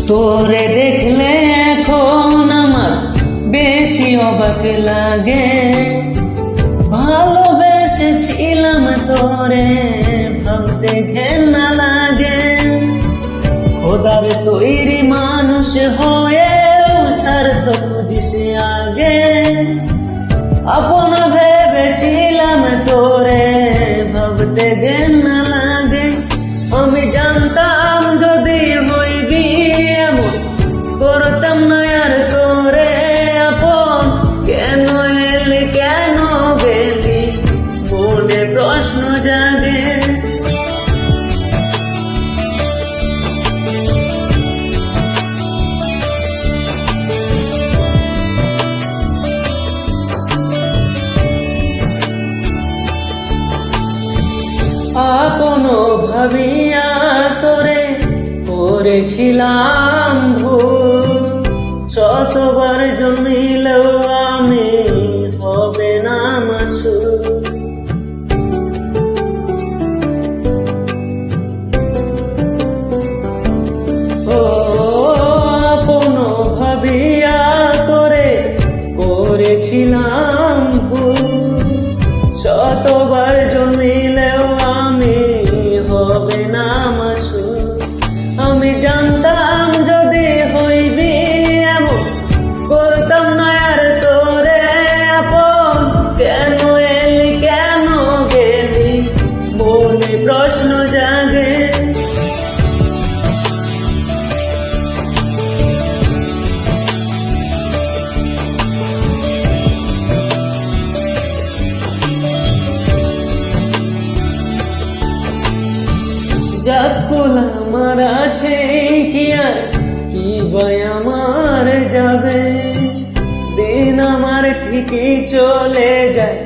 তোরে দেখলে এখন আমার বেশি অবাক লাগে, ভালোবেসেছিলাম তোরে ভাবতে ঘেন্না লাগে। খোদার তৈরি মানুষ হয়েও স্বার্থ খুঁজিস আগে, আপন ভেবেছিলাম তোরে ভাবতে ঘেন্না লাগে। আমি জানতাম যদি হইবি এমন, করতাম না আর তোরে আপন। কেন এলি কেন গেলি মনে প্রশ্ন জাগে। আপন ভাবিয়া তোরে করেছিলাম ভুল, শতবার জন্মিলেও আমি হবে না মাসুল। ও আপন ভাবিয়া তোরে করেছিলাম ভুল, শতবার জন্মিলেও আমি হবে না মাসুল। আমি জানতাম যদি হইবি এমন, করতাম না আর তোরে আপন। কেন এলি কেন গেলি মনে প্রশ্ন জাগে। জাত কুল আমার আছে কি আর কি ভাই আমার যাবে, দিন আমার ঠিকই চলে যায়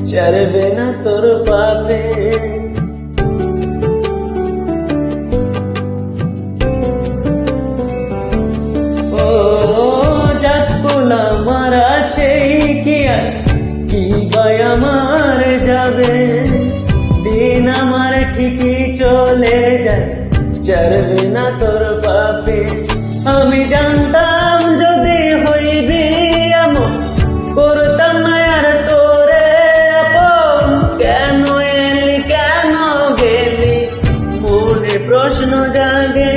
ছাড়বে না তোর পাপে। ও জাত কুল আমার আছে কি আর কি ভাই আমার যাবে, দিন আমার ঠিকই চলে যায় ছাড়বে না তোর পাপে। আমি জানতাম যদি হইবি এমন, করতাম না আর তোরে আপন। কেন এলি কেন গেলি মনে প্রশ্ন জাগে।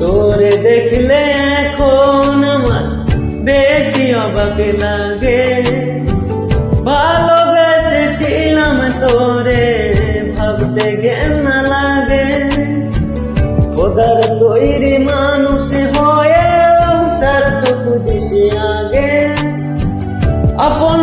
তোরে দেখলে এখন আমার বেশি অবাক লাগে, ভালোবেসেছিলাম তোরে ভাবতে ঘেন্না লাগে। খোদার তৈরি মানুষ হয়েও স্বার্থ খুঁজিস আগে, আপন